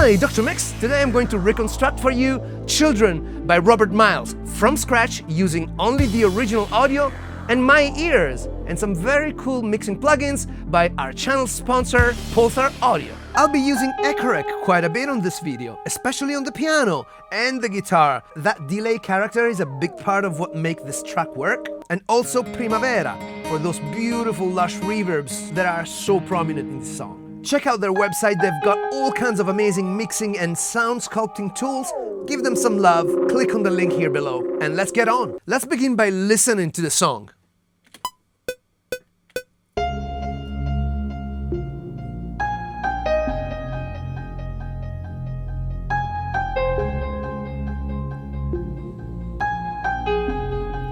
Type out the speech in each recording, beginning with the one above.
Hi, Dr. Mix. Today I'm going to reconstruct for you Children by Robert Miles from scratch using only the original audio and my ears and some very cool mixing plugins by our channel sponsor Pulsar Audio. I'll be using Echorec quite a bit on this video, especially on the piano and the guitar. That delay character is a big part of what makes this track work. And also Primavera for those beautiful lush reverbs that are so prominent in this song. Check out their website, they've got all kinds of amazing mixing and sound sculpting tools. Give them some love, click on the link here below, and let's get on. Let's begin by listening to the song.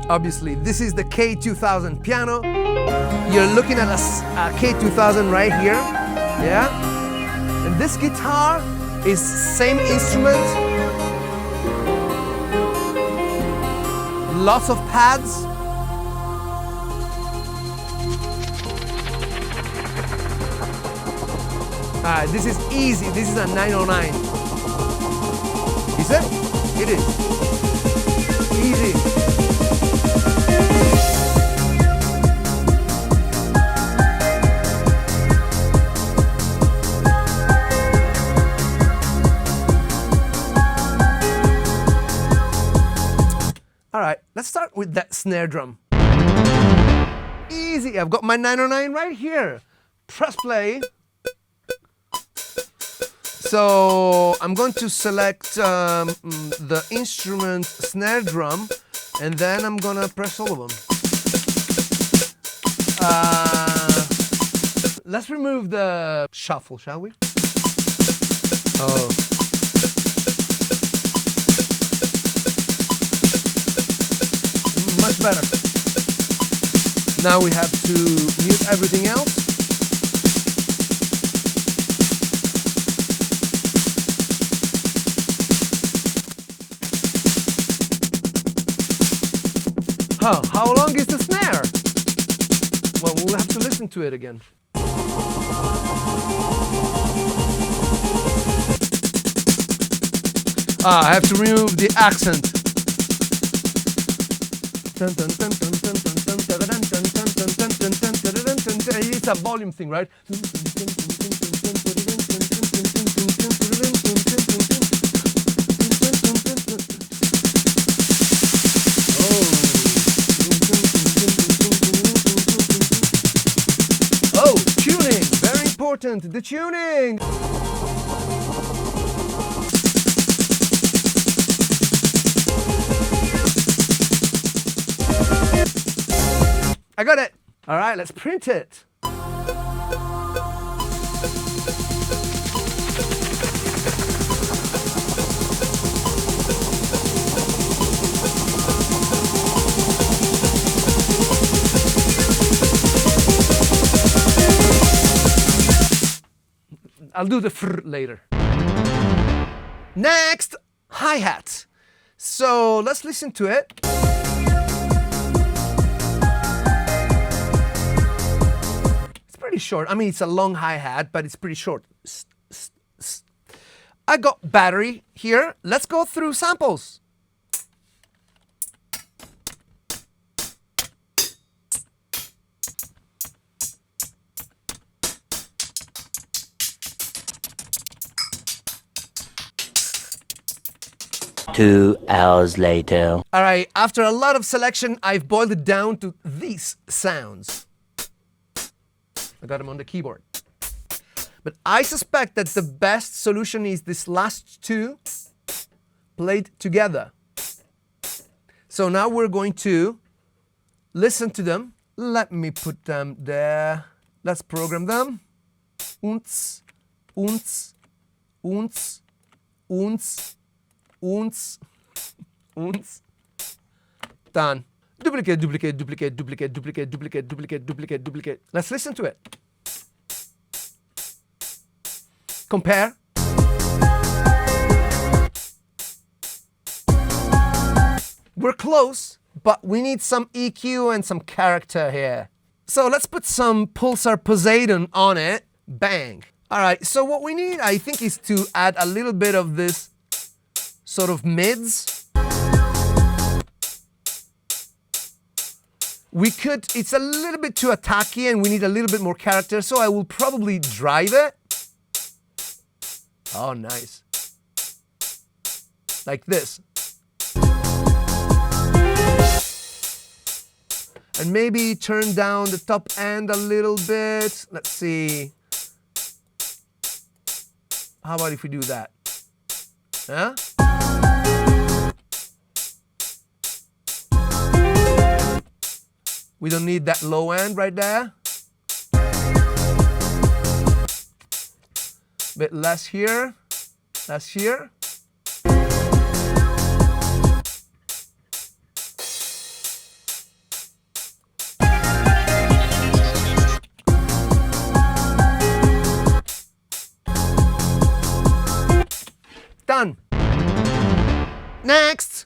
Obviously, this is the K2000 piano. You're looking at a K2000 right here. Yeah? And this guitar is same instrument. Lots of pads. This is easy. This is a 909. Is it? It is. Easy. Alright, let's start with that snare drum. Easy, I've got my 909 right here. Press play. So I'm going to select the instrument snare drum and then I'm gonna press all of them. Let's remove the shuffle, shall we? Oh. Much better. Now we have to mute everything else. How long is the snare? Well, we'll have to listen to it again. I have to remove the accent. It's a volume thing, right? Oh, tuning, very important, the tuning. I got it. All right, let's print it. I'll do the frr later. Next, hi-hat. So let's listen to it. Pretty short. I mean, it's a long hi-hat, but it's pretty short. I got battery here. Let's go through samples. Two hours later. All right, after a lot of selection, I've boiled it down to these sounds. I got them on the keyboard. But I suspect that the best solution is this last two played together. So now we're going to listen to them. Let me put them there. Let's program them. Unz, unz, unz, unz, unz, unz. Done. Duplicate, duplicate, duplicate, duplicate, duplicate, duplicate, duplicate, duplicate, duplicate. Let's listen to it. Compare. We're close, but we need some EQ and some character here. So let's put some Pulsar Poseidon on it. Bang. All right, so what we need, I think, is to add a little bit of this sort of mids. It's a little bit too attacky and we need a little bit more character, so I will probably drive it. Oh, nice. Like this. And maybe turn down the top end a little bit. Let's see. How about if we do that? Huh? We don't need that low end right there. Bit less here, less here. Done. Next,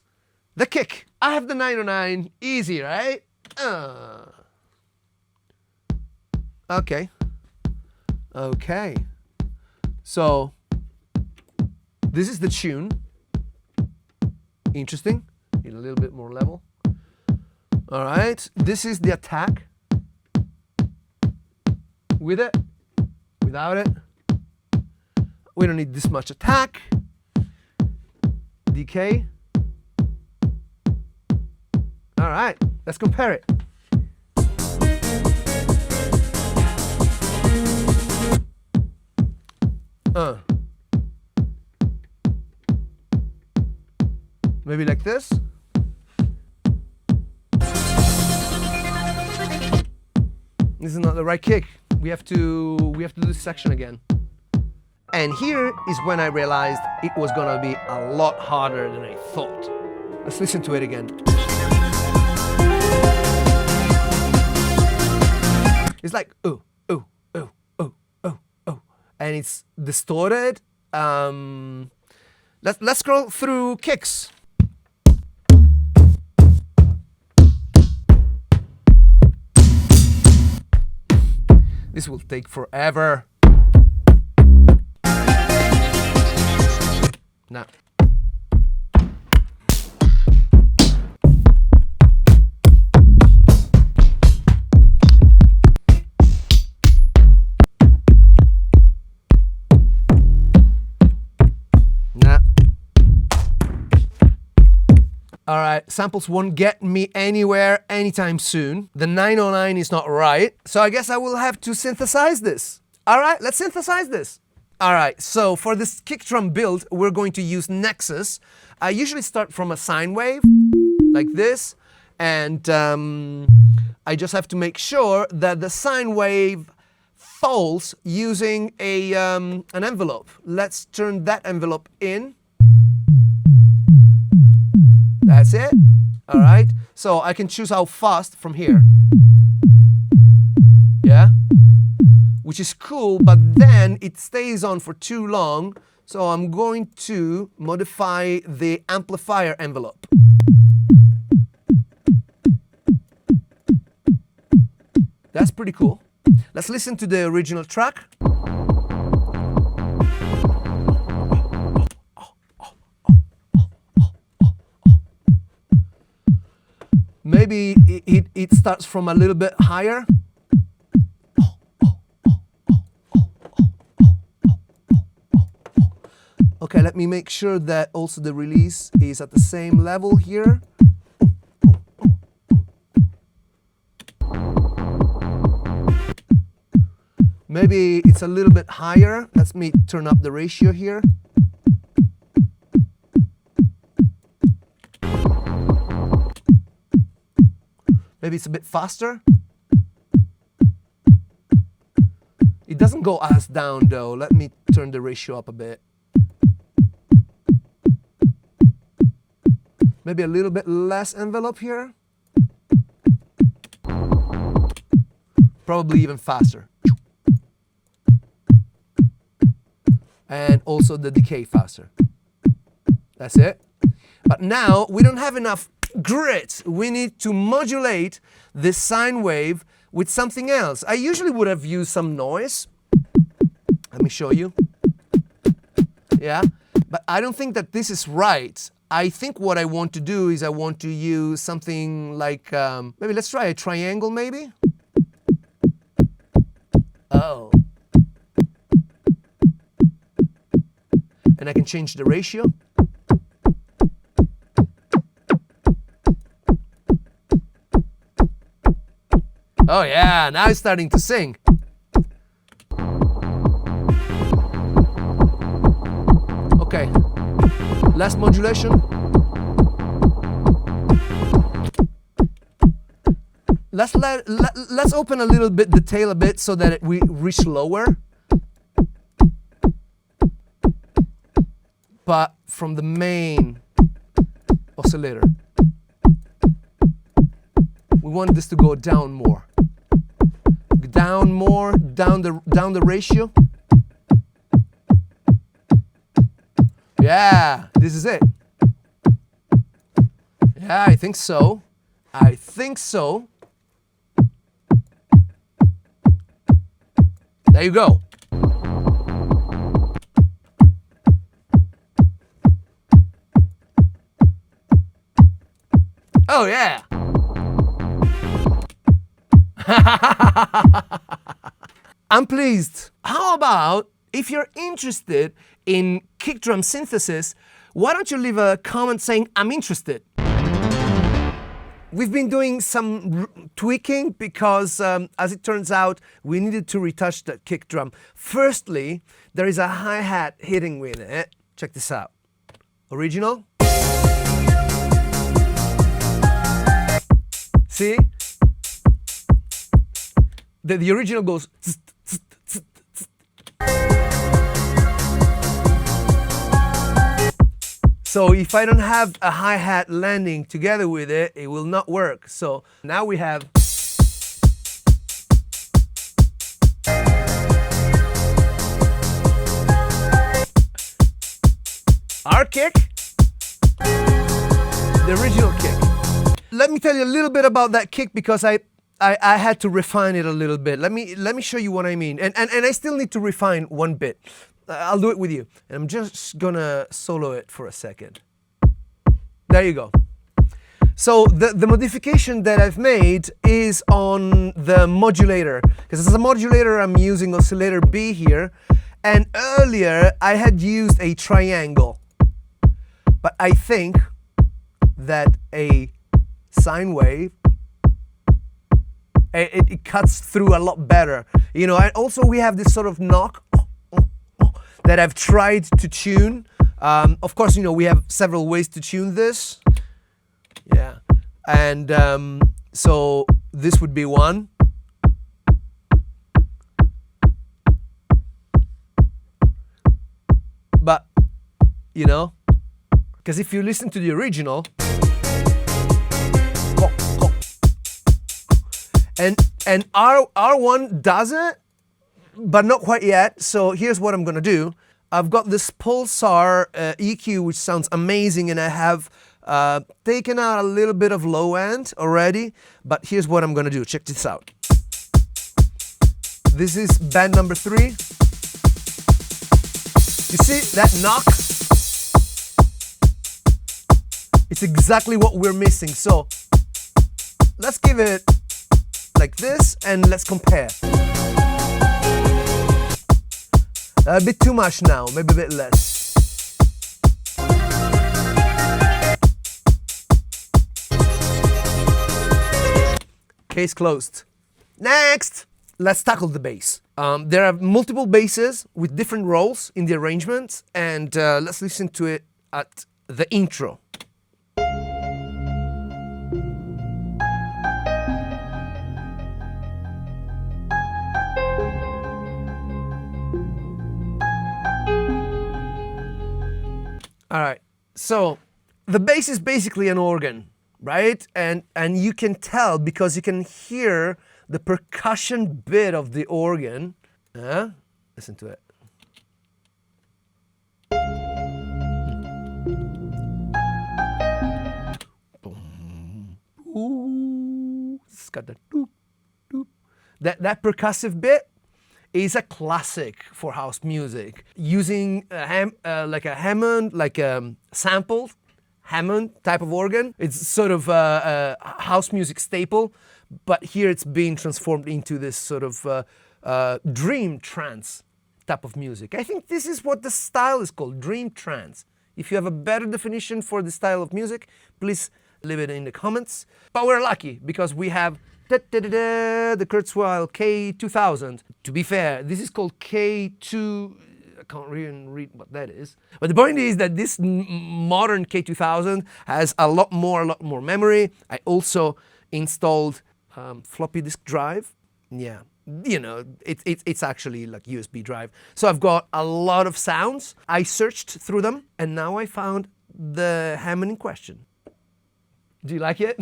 the kick. I have the 909, easy, right? Okay. Okay. So, this is the tune. Interesting. Need a little bit more level. All right. This is the attack. With it, without it. We don't need this much attack. Decay. All right, let's compare it. Maybe like this. This is not the right kick. We have to do this section again. And here is when I realized it was gonna be a lot harder than I thought. Let's listen to it again. It's like oh, oh, oh, oh, oh, oh, and it's distorted. Let's scroll through kicks. This will take forever. Now. All right, samples won't get me anywhere anytime soon. The 909 is not right, so I guess I will have to synthesize this. All right, let's synthesize this. All right, so for this kick drum build, we're going to use Nexus. I usually start from a sine wave, like this, and I just have to make sure that the sine wave falls using an envelope. Let's turn that envelope in. That's it. All right. So I can choose how fast from here. Yeah. Which is cool, but then it stays on for too long. So I'm going to modify the amplifier envelope. That's pretty cool. Let's listen to the original track. Maybe it starts from a little bit higher. Okay, let me make sure that also the release is at the same level here. Maybe it's a little bit higher. Let me turn up the ratio here. Maybe it's a bit faster. It doesn't go as down though. Let me turn the ratio up a bit. Maybe a little bit less envelope here. Probably even faster. And also the decay faster. That's it. But now we don't have enough grit. We need to modulate this sine wave with something else. I usually would have used some noise. Let me show you. Yeah, but I don't think that this is right. I think what I want to do is I want to use something like, maybe let's try a triangle maybe. Oh. And I can change the ratio. Oh yeah, now it's starting to sing. Okay, last modulation. Let's open a little bit the tail a bit so that we reach lower. But from the main oscillator. We want this to go down more. Down more, down the ratio. Yeah, this is it. Yeah, I think so. I think so. There you go. Oh yeah. I'm pleased. How about if you're interested in kick drum synthesis, why don't you leave a comment saying I'm interested? We've been doing some tweaking because, as it turns out, we needed to retouch that kick drum. Firstly, there is a hi-hat hitting with it. Check this out. Original. See? The original goes. So if I don't have a hi-hat landing together with it, it will not work. So now we have our kick, the original kick. Let me tell you a little bit about that kick because I had to refine it a little bit. Let me show you what I mean. And I still need to refine one bit. I'll do it with you. And I'm just gonna solo it for a second. There you go. So the modification that I've made is on the modulator. Because as a modulator, I'm using oscillator B here. And earlier, I had used a triangle. But I think that a sine wave, it cuts through a lot better. You know, and also we have this sort of knock that I've tried to tune. Of course, you know, we have several ways to tune this. Yeah. And so this would be one. But, you know, because if you listen to the original, and R1 does it, but not quite yet. So here's what I'm gonna do. I've got this Pulsar EQ, which sounds amazing, and I have taken out a little bit of low end already, but here's what I'm gonna do. Check this out. This is band number 3. You see that knock? It's exactly what we're missing. So let's give it like this and let's compare. A bit too much now, maybe a bit less. Case closed. Next, let's tackle the bass. There are multiple basses with different roles in the arrangement, and let's listen to it at the intro. All right, so the bass is basically an organ, right? And you can tell because you can hear the percussion bit of the organ. Listen to it. Ooh, it's got the doop, doop. That percussive bit is a classic for house music. Using like a Hammond, like a sampled Hammond type of organ. It's sort of a house music staple, but here it's being transformed into this sort of dream trance type of music. I think this is what the style is called, dream trance. If you have a better definition for the style of music, please leave it in the comments. But we're lucky because we have the Kurzweil K2000. To be fair, this is called K2. I can't even read what that is. But the point is that this modern K2000 has a lot more memory. I also installed floppy disk drive. Yeah, you know, it's actually like USB drive. So I've got a lot of sounds. I searched through them and now I found the Hammond in question. Do you like it?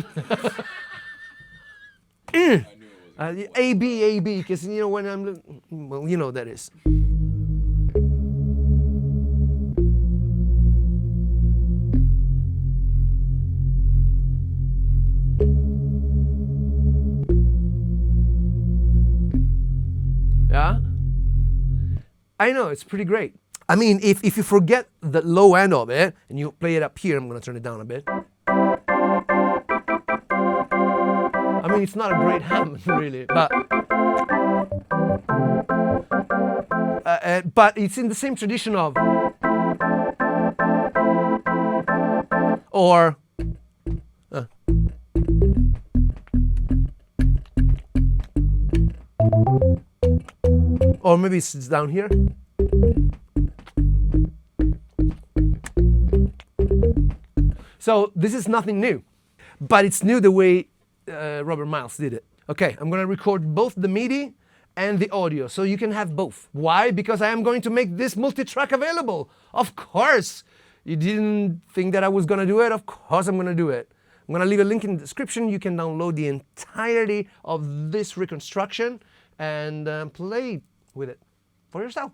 A, B, because you know when I'm, well, you know that is. Yeah? I know, it's pretty great. I mean, if you forget the low end of it, and you play it up here, I'm gonna turn it down a bit. I mean, it's not a great Hammond, really, but it's in the same tradition of, or maybe it's down here. So this is nothing new, but it's new the way Robert Miles did it. Okay, I'm gonna record both the MIDI and the audio, so you can have both. Why? Because I am going to make this multi-track available. Of course! You didn't think that I was gonna do it? Of course I'm gonna do it. I'm gonna leave a link in the description. You can download the entirety of this reconstruction and play with it for yourself.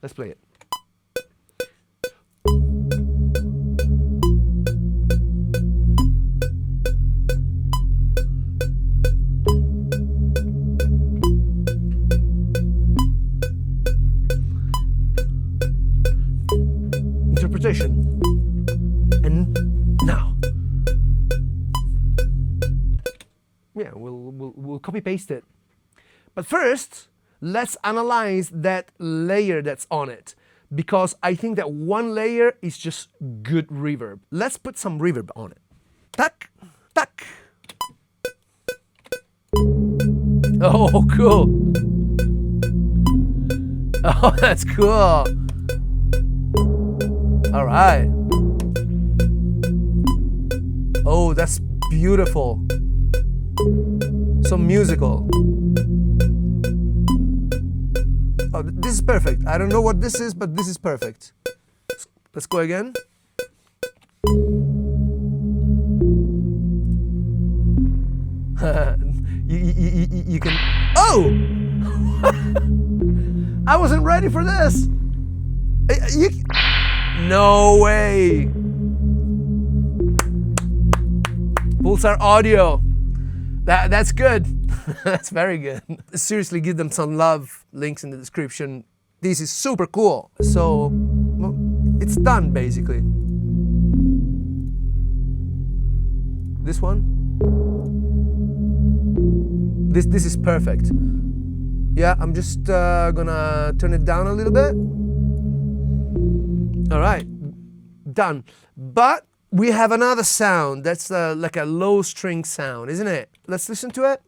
Let's play it. Interpretation. And now. Yeah, we'll copy paste it. But first, let's analyze that layer that's on it, because I think that one layer is just good reverb. Let's put some reverb on it. Tack, tack. Oh, cool. Oh, that's cool. All right. Oh, that's beautiful. So musical. Oh, this is perfect. I don't know what this is, but this is perfect. Let's go again. You can... Oh! I wasn't ready for this. No way. Pulsar audio. That's good. That's very good. Seriously, give them some love. Links in the description. This is super cool. So, well, it's done basically. This one. This is perfect. Yeah, I'm just gonna turn it down a little bit. All right, done. But we have another sound that's like a low string sound, isn't it? Let's listen to it.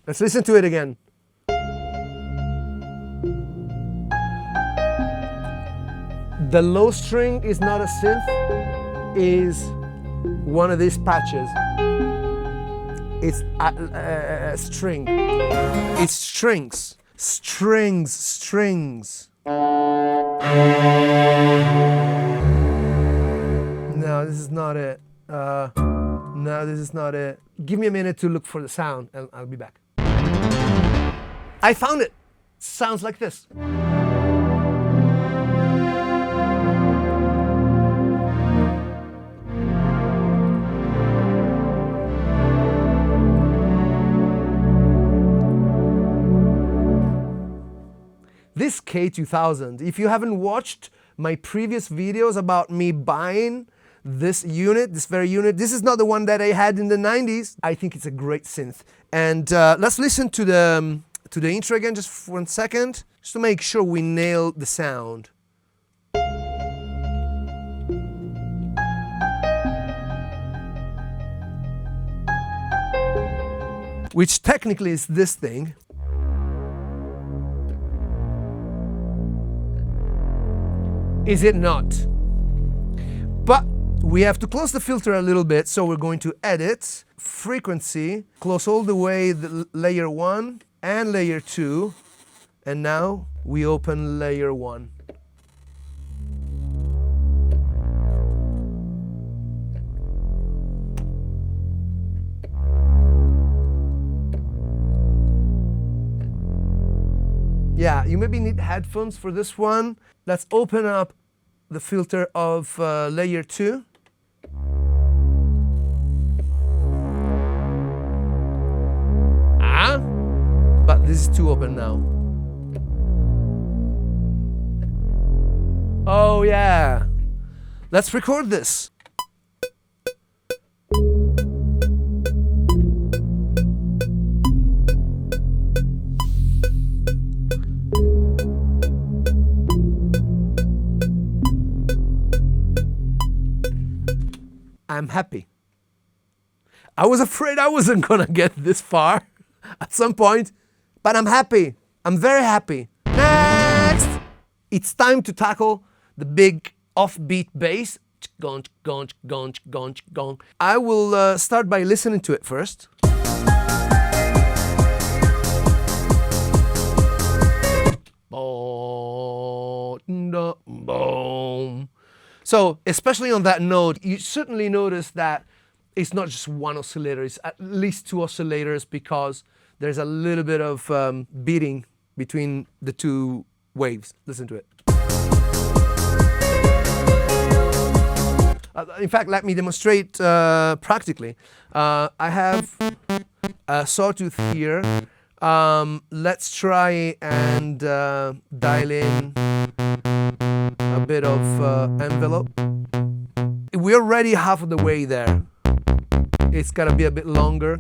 Let's listen to it again. The low string is not a synth, is one of these patches. It's a string. It's strings. Strings, strings. No, this is not it. No, this is not it. Give me a minute to look for the sound and I'll be back. I found it. Sounds like this. This K2000, if you haven't watched my previous videos about me buying this unit, this very unit, this is not the one that I had in the 90s. I think it's a great synth. And let's listen to the intro again just for 1 second, just to make sure we nail the sound. Which technically is this thing. Is it not? But we have to close the filter a little bit, so we're going to edit, frequency, close all the way the layer 1 and layer 2, and now we open layer 1. Yeah, you maybe need headphones for this one. Let's open up the filter of layer 2. But this is too open now. Oh yeah. Let's record this. I'm happy. I was afraid I wasn't gonna get this far at some point, but I'm happy. I'm very happy. Next! It's time to tackle the big offbeat bass. Gonch, gonch, gonch, gonch, gonch. I will start by listening to it first. Boom. So, especially on that note, you certainly notice that it's not just one oscillator, it's at least 2 oscillators because there's a little bit of beating between the 2 waves. Listen to it. In fact, let me demonstrate practically. I have a sawtooth here. Let's try and dial in a bit of envelope. We're already half of the way there. It's gotta be a bit longer.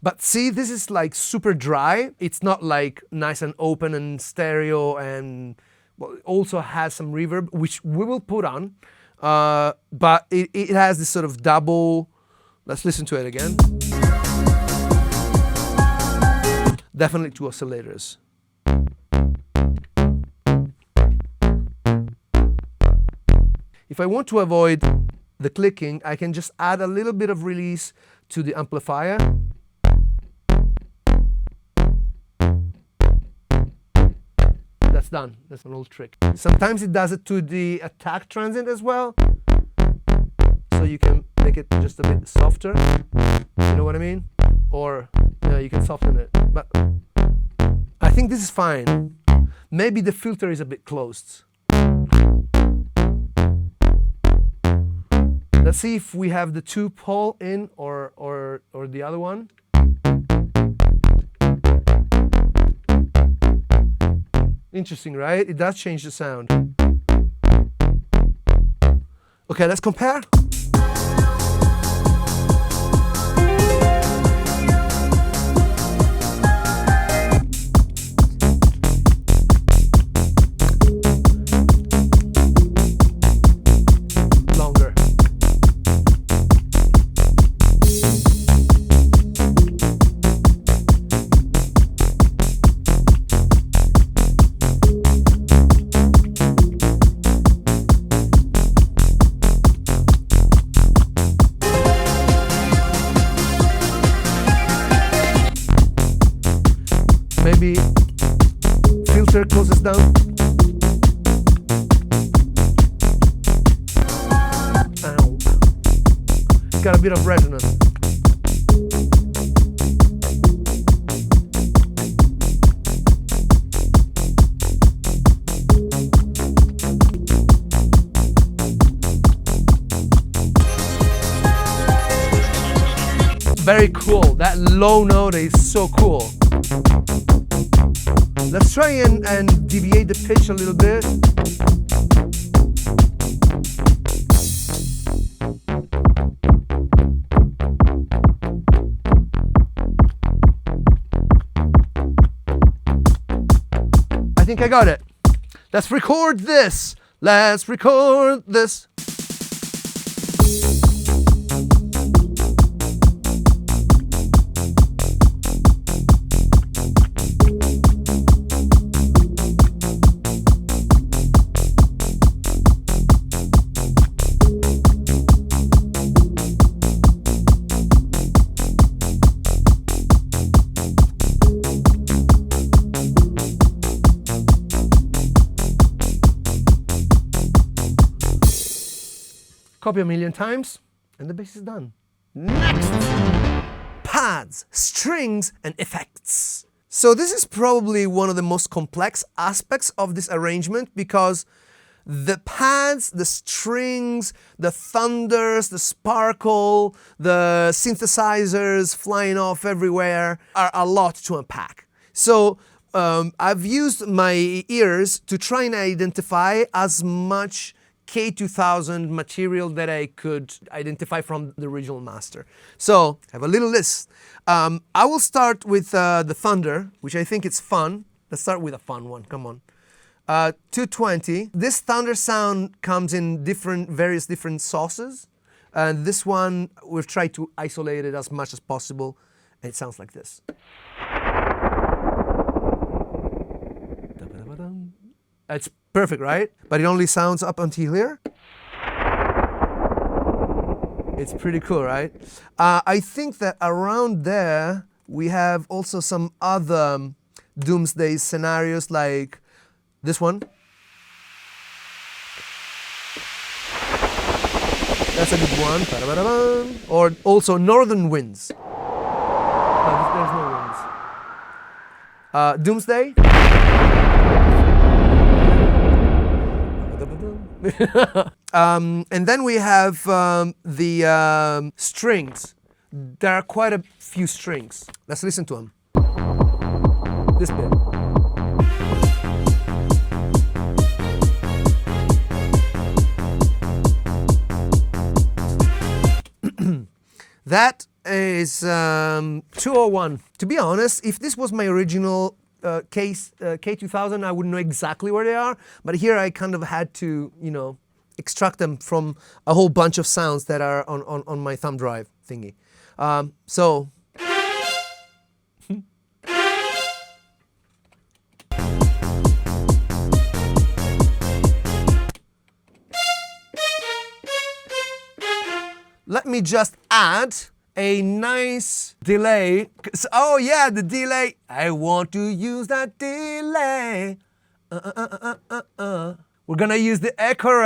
But see, this is like super dry. It's not like nice and open and stereo, and well, it also has some reverb, which we will put on. But it has this sort of double. Let's listen to it again. Definitely 2 oscillators. If I want to avoid the clicking, I can just add a little bit of release to the amplifier. That's done. That's an old trick. Sometimes it does it to the attack transient as well. So you can make it just a bit softer. You know what I mean? Or you can soften it. But I think this is fine. Maybe the filter is a bit closed. Let's see if we have the 2 pole in or the other one. Interesting, right? It does change the sound. Okay, let's compare. Longer. Maybe filter closes down. Ow. Got a bit of resonance. Very cool. That low note is so cool. Let's try and deviate the pitch a little bit. I think I got it. Let's record this. Let's record this. Copy a million times, and the bass is done. Next! Pads, strings, and effects. So this is probably one of the most complex aspects of this arrangement because the pads, the strings, the thunders, the sparkle, the synthesizers flying off everywhere are a lot to unpack. So I've used my ears to try and identify as much K2000 material that I could identify from the original master. So I have a little list. I will start with the Thunder, which I think is fun. Let's start with a fun one, come on. 220. This Thunder sound comes in various different sauces. And this one, we've tried to isolate it as much as possible. And it sounds like this. It's perfect, right? But it only sounds up until here. It's pretty cool, right? I think that around there, we have also some other doomsday scenarios like this one. That's a good one. Or also Northern Winds. No, there's no winds. Doomsday. And then we have the strings. There are quite a few strings. Let's listen to them. This bit. That is 201. To be honest, if this was my original K2000, I wouldn't know exactly where they are, but here I kind of had to, extract them from a whole bunch of sounds that are on my thumb drive thingy. So let me just add a nice delay. Oh yeah, the delay. I want to use that delay. We're gonna use the Echorec.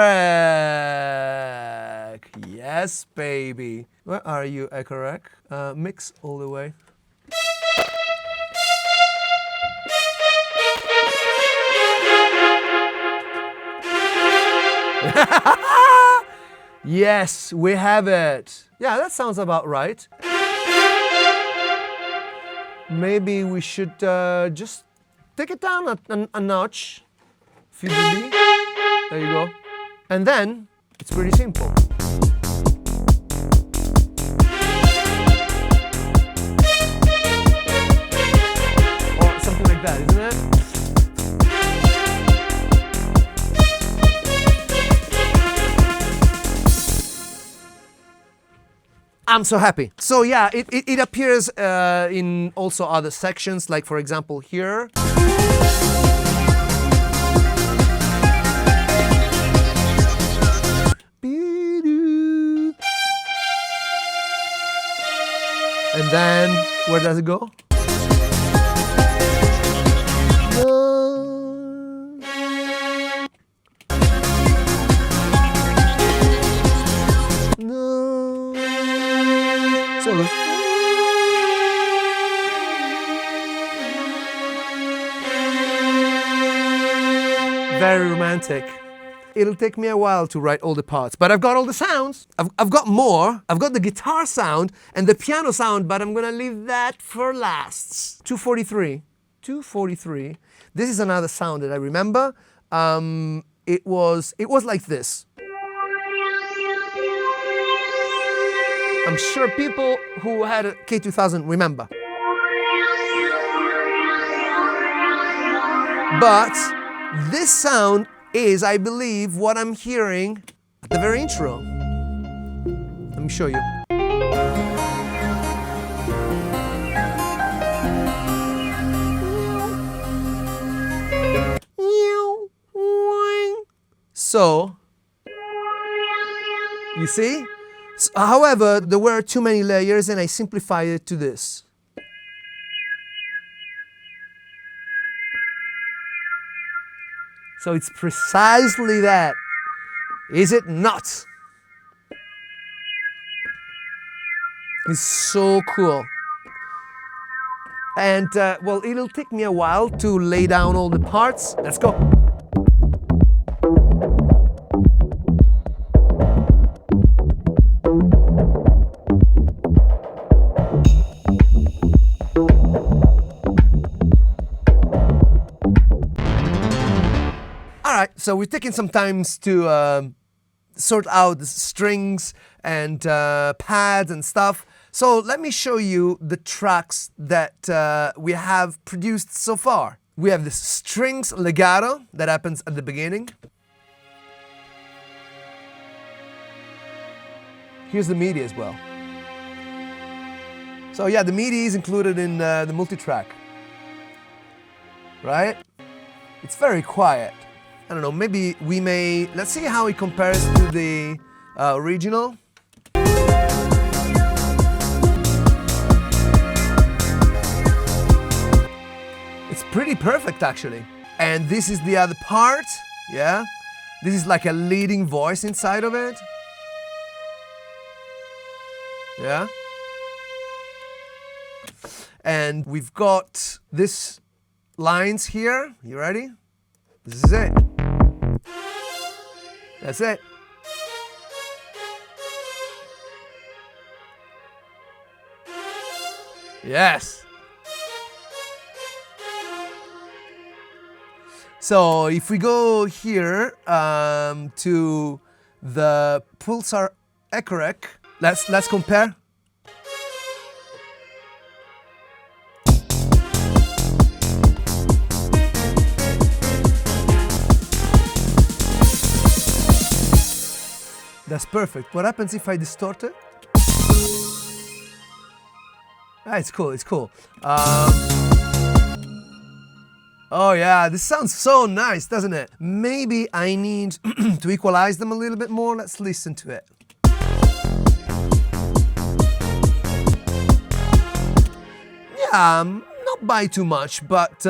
Yes, baby. Where are you, Echorec? Mix all the way. Yes, we have it. Yeah, that sounds about right. Maybe we should just take it down a notch. Feel the beat. There you go. And then, it's pretty simple. Or something like that, isn't it? I'm so happy. So yeah, it appears in also other sections, like for example here. And then, where does it go? very romantic. It'll take me a while to write all the parts, but I've got all the sounds. I've got more. I've got the guitar sound and the piano sound, but I'm gonna leave that for last. 243. 243. This is another sound that I remember. It was like this. I'm sure people who had a K2000 remember. But this sound is, I believe, what I'm hearing at the very intro. Let me show you. So, you see? However, there were too many layers and I simplified it to this. So it's precisely that. Is it not? It's so cool. And, well, it'll take me a while to lay down all the parts. Let's go. Alright, so we're taking some time to sort out the strings and pads and stuff. So let me show you the tracks that we have produced so far. We have the strings legato that happens at the beginning. Here's the MIDI as well. So yeah, the MIDI is included in the multi-track, right? It's very quiet. I don't know, maybe we may, let's see how it compares to the original. It's pretty perfect actually. And this is the other part, yeah? This is like a leading voice inside of it. Yeah? And we've got this lines here. You ready? This is it. That's it. Yes. So if we go here to the Pulsar Echorec, let's compare. That's perfect. What happens if I distort it? Ah, it's cool, it's cool. Oh yeah, this sounds so nice, doesn't it? Maybe I need to equalize them a little bit more. Let's listen to it. Yeah, not by too much, but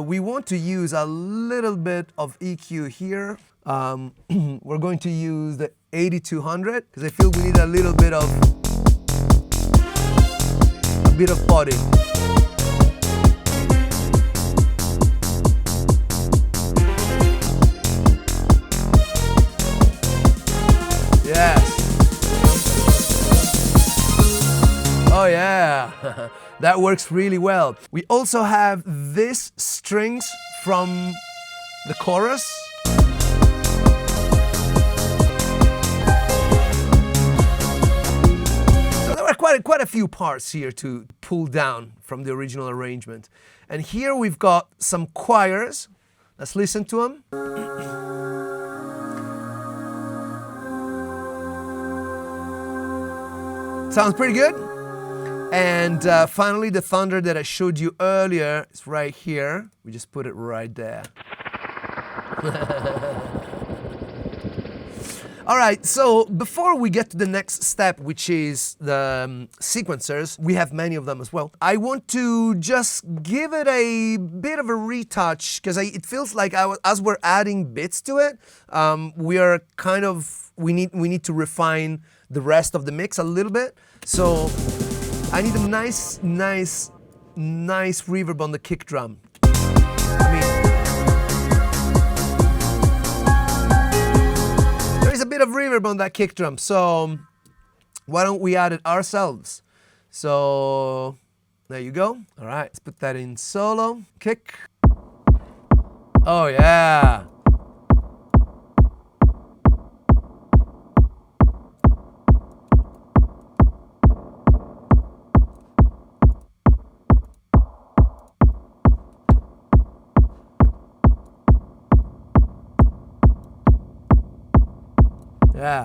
we want to use a little bit of EQ here. We're going to use the 8200 because I feel we need a bit of body. Yes. Oh yeah, that works really well. We also have these strings from the chorus. Quite a few parts here to pull down from the original arrangement. And here we've got some choirs. Let's listen to them. Sounds pretty good. And finally, the thunder that I showed you earlier is right here. We just put it right there. All right, so before we get to the next step, which is the sequencers, we have many of them as well. I want to just give it a bit of a retouch because it feels like as we're adding bits to it, we need to refine the rest of the mix a little bit. So I need a nice reverb on the kick drum. I mean, bit of reverb on that kick drum, so why don't we add it ourselves? So there you go. All right, let's put that in solo, kick. Oh yeah. Yeah.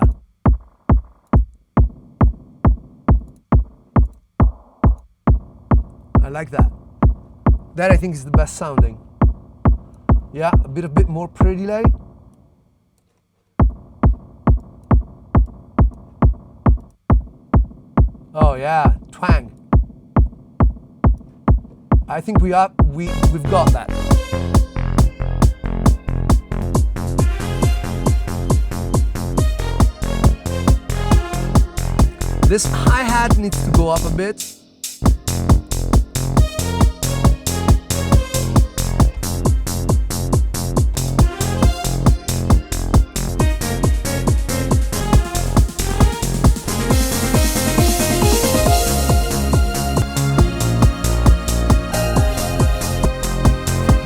I like that. That I think is the best sounding. Yeah, a bit more pre-delay. Oh yeah, twang. I think we've got that. This hi-hat needs to go up a bit.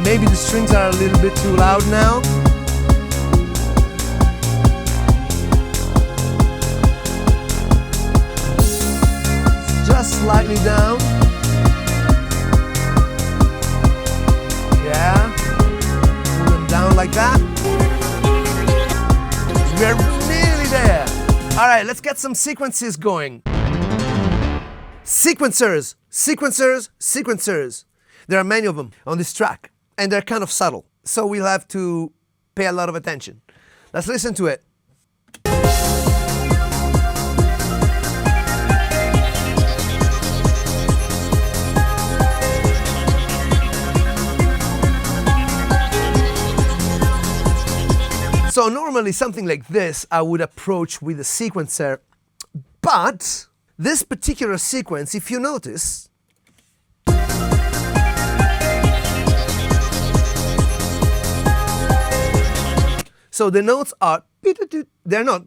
Maybe the strings are a little bit too loud now. Just slightly down. Yeah. Pull them down like that. We're nearly there. All right, let's get some sequences going. Sequencers, sequencers, sequencers. There are many of them on this track, and they're kind of subtle, so we'll have to pay a lot of attention. Let's listen to it. So normally something like this I would approach with a sequencer, but this particular sequence, if you notice, so the notes are, they're not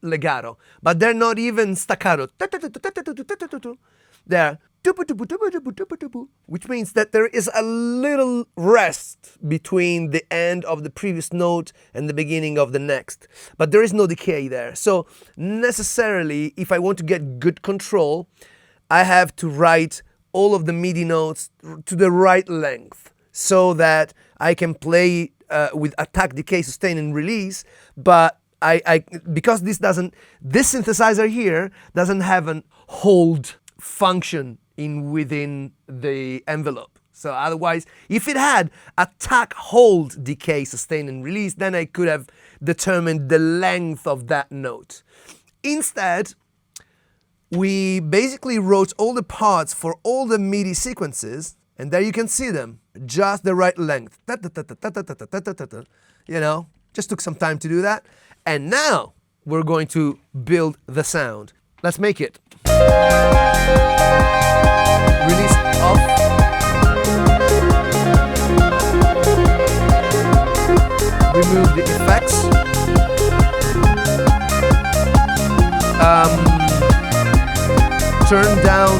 legato, but they're not even staccato. They're, which means that there is a little rest between the end of the previous note and the beginning of the next, but there is no decay there. So necessarily, if I want to get good control, I have to write all of the MIDI notes to the right length so that I can play with attack, decay, sustain, and release. But because this synthesizer here doesn't have an hold function within the envelope. So otherwise, if it had attack, hold, decay, sustain, and release, then I could have determined the length of that note. Instead, we basically wrote all the parts for all the MIDI sequences, and there you can see them, just the right length. You know, just took some time to do that. And now we're going to build the sound. Let's make it. Release off. Remove the effects. Turn down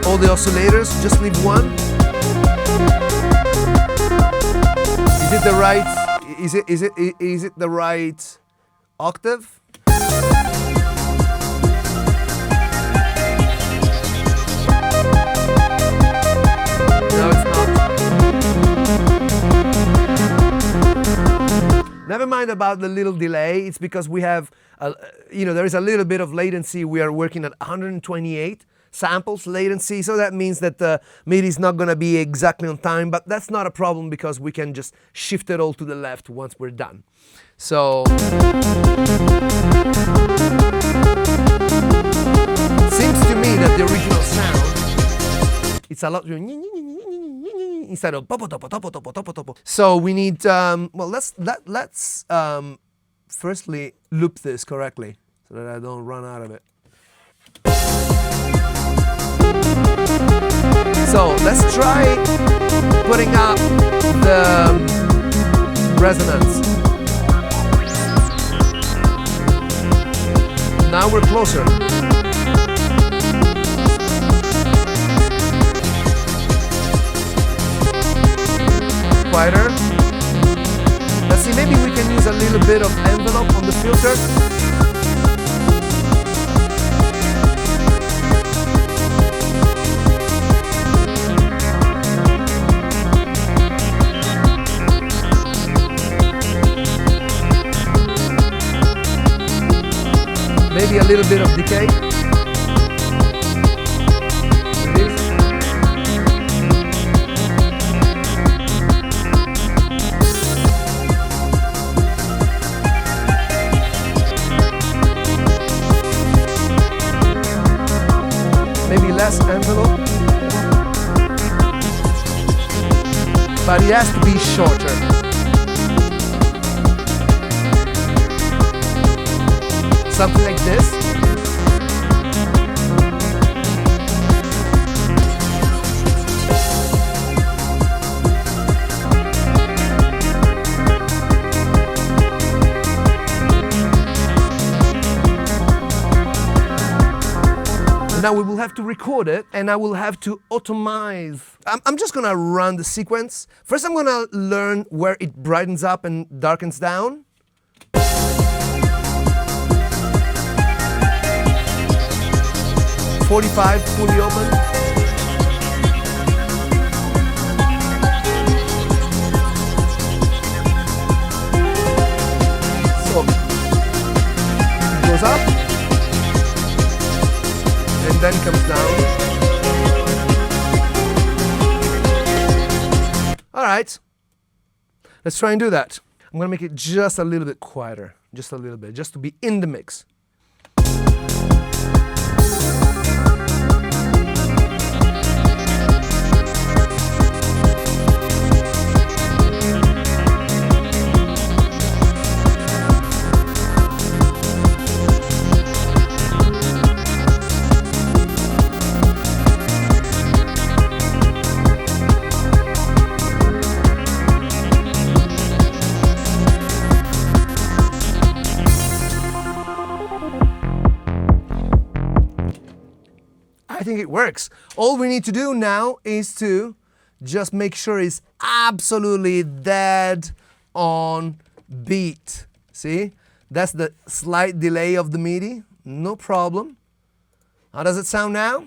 all the oscillators, just leave one. Is it the right, is it the right octave? No, it's not. Never mind about the little delay. It's because we have, there is a little bit of latency. We are working at 128 samples latency, so that means that the MIDI is not going to be exactly on time, but that's not a problem because we can just shift it all to the left once we're done. So it seems to me that the original sound, it's a lot instead of so we need well, let's firstly loop this correctly so that I don't run out of it. So let's try putting up the resonance. Now we're closer. Quieter. Let's see, maybe we can use a little bit of envelope on the filter. Maybe a little bit of decay. Maybe less envelope. But it has to be shorter. Something like this. Now we will have to record it, and I will have to automize. I'm just gonna run the sequence. First I'm gonna learn where it brightens up and darkens down. .45 fully open. So it goes up and then comes down. All right, let's try and do that. I'm gonna make it just a little bit quieter, just a little bit, just to be in the mix. I think it works. All we need to do now is to just make sure it's absolutely dead on beat. See? That's the slight delay of the MIDI. No problem. How does it sound now?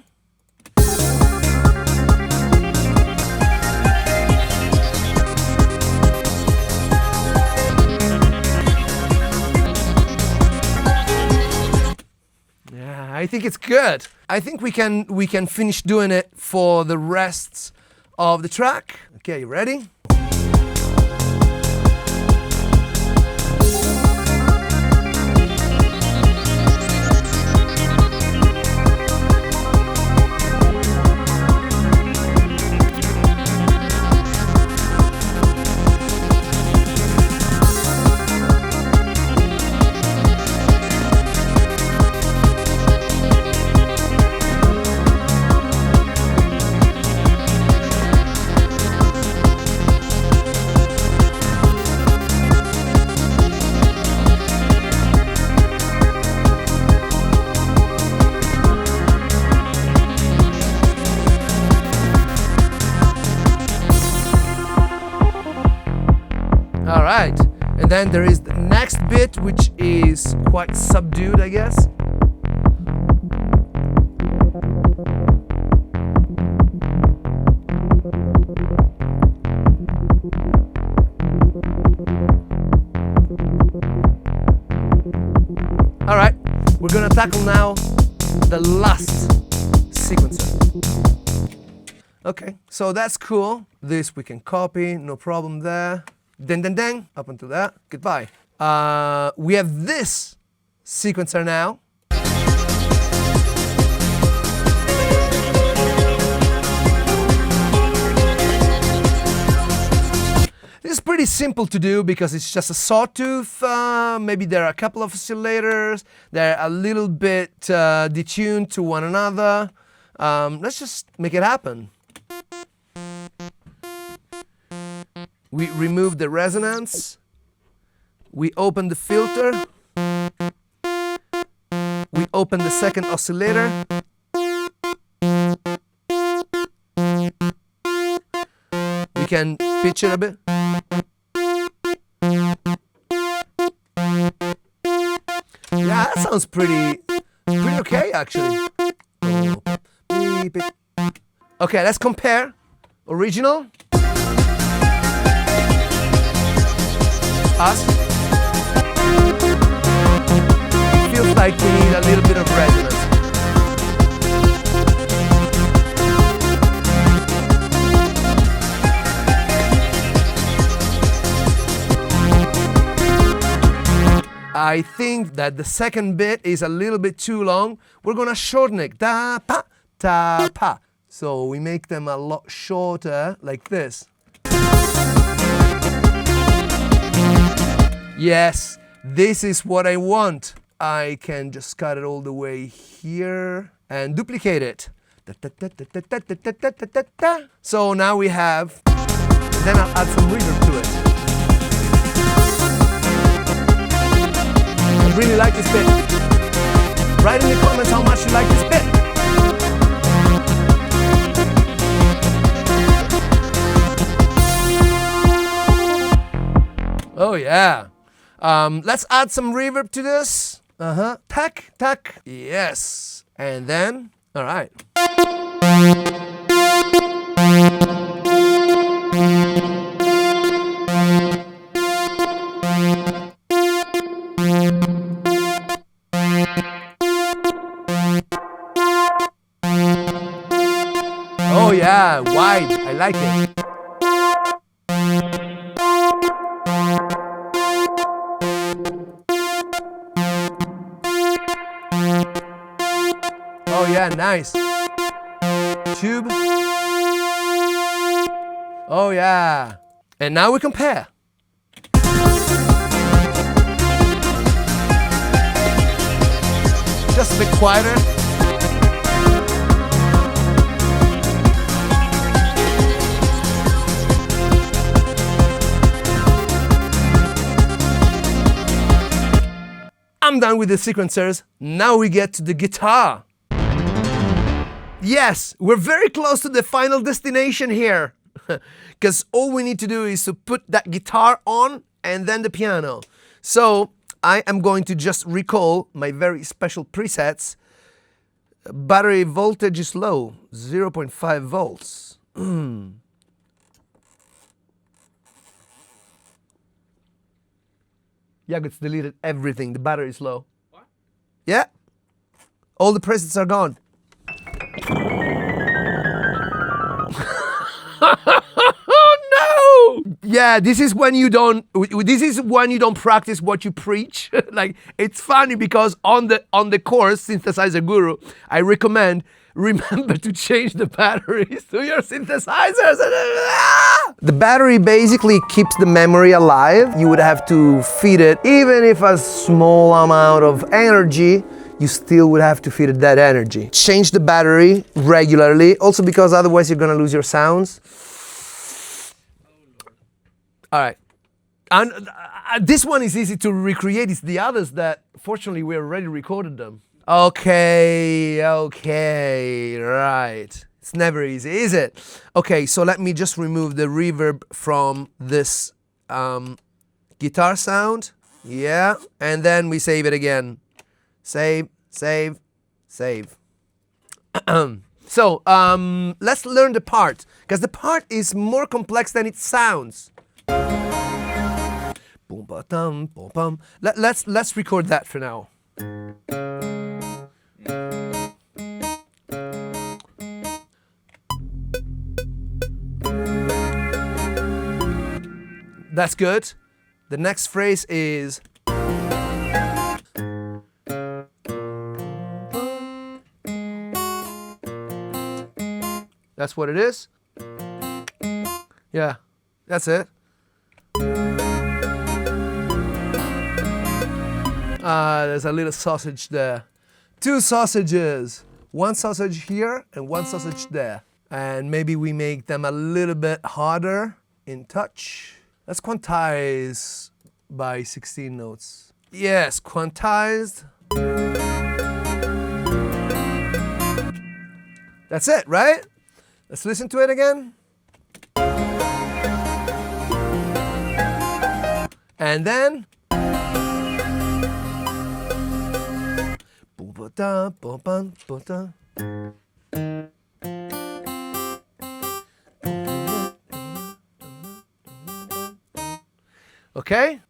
Yeah, I think it's good. I think we can finish doing it for the rest of the track. Okay, you ready? All right, and then there is the next bit, which is quite subdued, I guess. All right, we're gonna tackle now the last sequencer. Okay, so that's cool. This we can copy, no problem there. Ding, ding, ding, up until that, goodbye. We have this sequencer now. This is pretty simple to do because it's just a sawtooth. Maybe there are a couple of oscillators. They're a little bit detuned to one another. Let's just make it happen. We remove the resonance We open the filter. We open the second oscillator. We can pitch it a bit. Yeah, that sounds pretty okay actually. Okay, let's compare. Original. Us. Feels like we need a little bit of resonance. I think that the second bit is a little bit too long. We're gonna shorten it. Da pa ta pa. So we make them a lot shorter, like this. Yes, this is what I want. I can just cut it all the way here and duplicate it. So now we have, then I'll add some reverb to it. I really like this bit. Write in the comments how much you like this bit. Oh yeah. Let's add some reverb to this. Tack, tack. Yes. And then, all right. Oh yeah, wide. I like it. Oh yeah, nice. Tube. Oh yeah. And now we compare. Just a bit quieter. I'm done with the sequencers. Now we get to the guitar. Yes, we're very close to the final destination here. Because all we need to do is to put that guitar on and then the piano. So I am going to just recall my very special presets. Battery voltage is low, 0.5 volts. Jagot's deleted everything. The battery is low. What? Yeah. All the presets are gone. Oh no! Yeah, this is when you don't practice what you preach. Like, it's funny because on the course Synthesizer Guru, I recommend remember to change the batteries to your synthesizers. The battery basically keeps the memory alive. You would have to feed it, even if a small amount of energy, you still would have to feed it that energy. Change the battery regularly, also because otherwise you're gonna lose your sounds. All right. And this one is easy to recreate. It's the others that, fortunately, we already recorded them. Okay, right. It's never easy, is it? Okay, so let me just remove the reverb from this guitar sound. Yeah, and then we save it again. Save, save, save. So, let's learn the part, because the part is more complex than it sounds. Let's record that for now. That's good. The next phrase is that's what it is. Yeah, that's it. There's a little sausage there. Two sausages. One sausage here and one sausage there. And maybe we make them a little bit harder in touch. Let's quantize by 16 notes. Yes, quantized. That's it, right? Let's listen to it again. And then. Okay?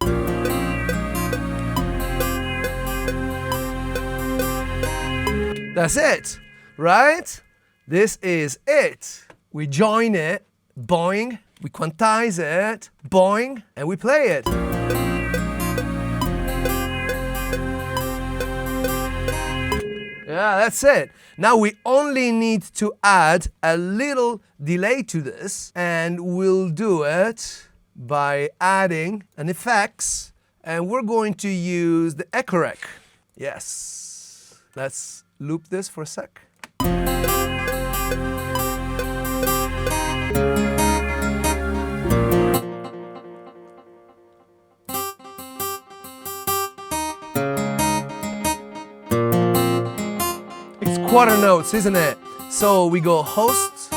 That's it, right? This is it. We join it, boing, we quantize it, boing, and we play it. Yeah, that's it. Now we only need to add a little delay to this, and we'll do it by adding an effects, and we're going to use the Echorec. Yes. Let's loop this for a sec. It's quarter notes, isn't it? So we go host.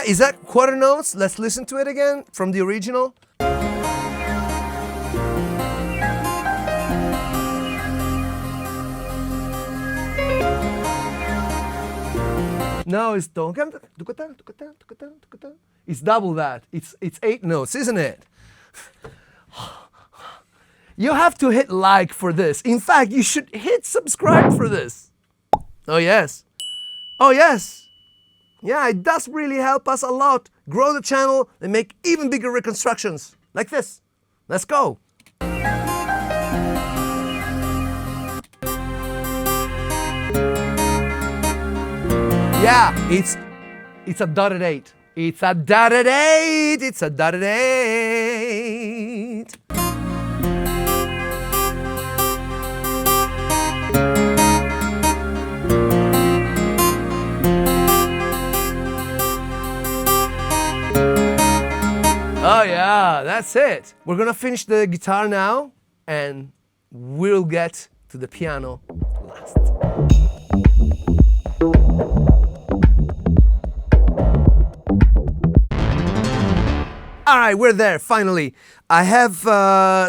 Is that quarter notes? Let's listen to it again from the original. No, it's it's double that. It's 8 notes, isn't it? You have to hit like for this. In fact, you should hit subscribe for this. Oh yes. Oh yes. Yeah, it does really help us a lot. Grow the channel and make even bigger reconstructions. Like this. Let's go. Yeah, it's a dotted 8. It's a dotted 8. It's a dotted 8. Oh yeah, that's it. We're gonna finish the guitar now, and we'll get to the piano last. All right, we're there, finally. I have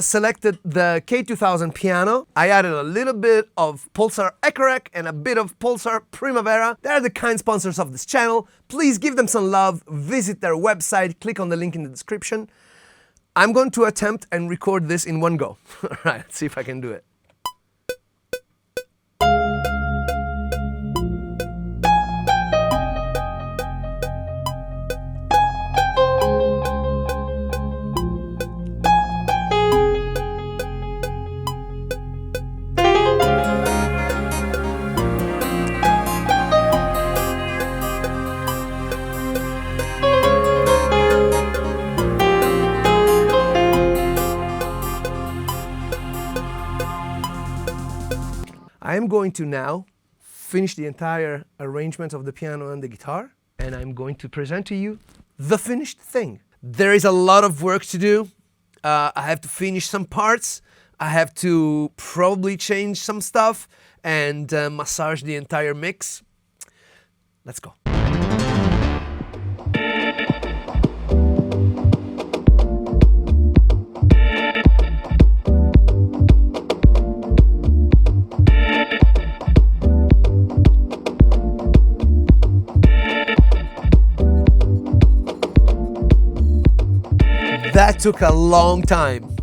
selected the K2000 piano. I added a little bit of Pulsar Echorec and a bit of Pulsar Primavera. They're the kind sponsors of this channel. Please give them some love, visit their website, click on the link in the description. I'm going to attempt and record this in one go. All right, let's see if I can do it. I'm going to now finish the entire arrangement of the piano and the guitar, and I'm going to present to you the finished thing. There is a lot of work to do. I have to finish some parts. I have to probably change some stuff and massage the entire mix. Let's go. That took a long time.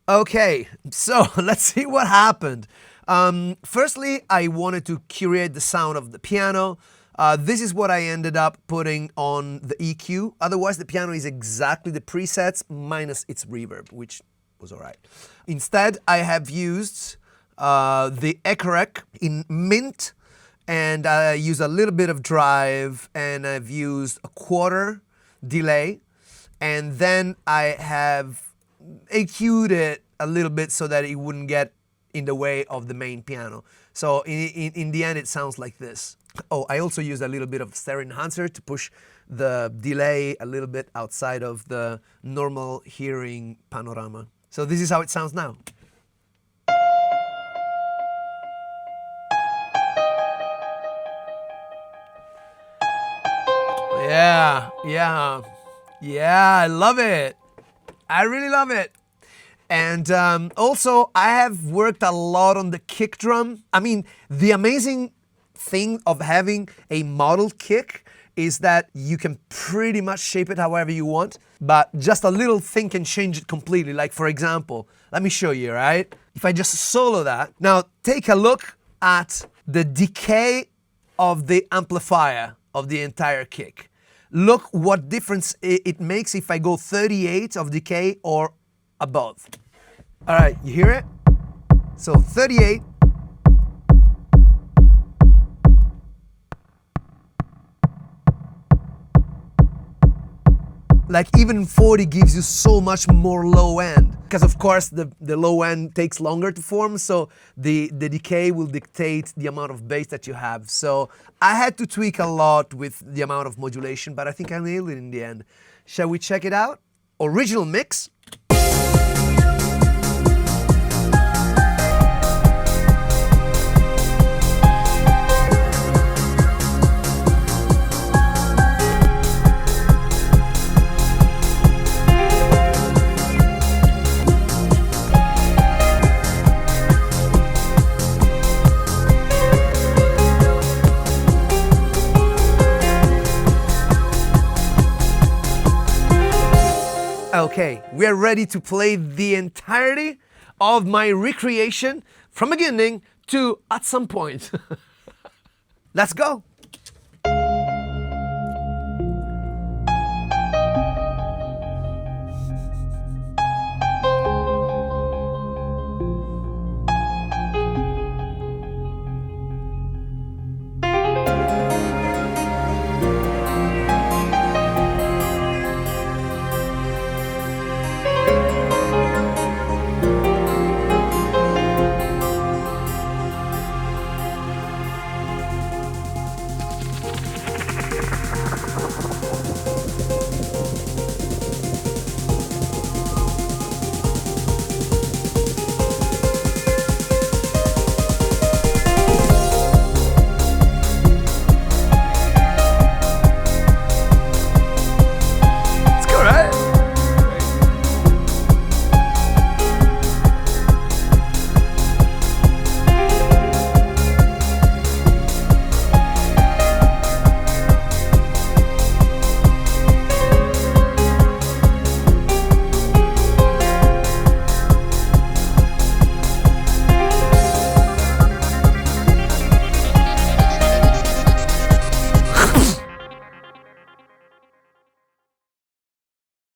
Okay, so let's see what happened. Firstly, I wanted to curate the sound of the piano. This is what I ended up putting on the EQ. Otherwise, the piano is exactly the presets minus its reverb, which was all right. Instead, I have used the Echorec in Mint, and I use a little bit of drive, and I've used a quarter delay. And then I have EQ'd it a little bit so that it wouldn't get in the way of the main piano. So in the end, it sounds like this. Oh, I also used a little bit of stereo enhancer to push the delay a little bit outside of the normal hearing panorama. So this is how it sounds now. Yeah, I love it. I really love it. And also, I have worked a lot on the kick drum. I mean, the amazing thing of having a modeled kick is that you can pretty much shape it however you want, but just a little thing can change it completely. Like, for example, let me show you, right? If I just solo that. Now, take a look at the decay of the amplifier of the entire kick. Look what difference it makes if I go 38 of decay or above. All right, you hear it? So 38. Like even 40 gives you so much more low end. Because of course the low end takes longer to form, so the decay will dictate the amount of bass that you have. So I had to tweak a lot with the amount of modulation, but I think I nailed it in the end. Shall we check it out? Original mix. Okay, we are ready to play the entirety of my recreation from beginning to at some point. Let's go.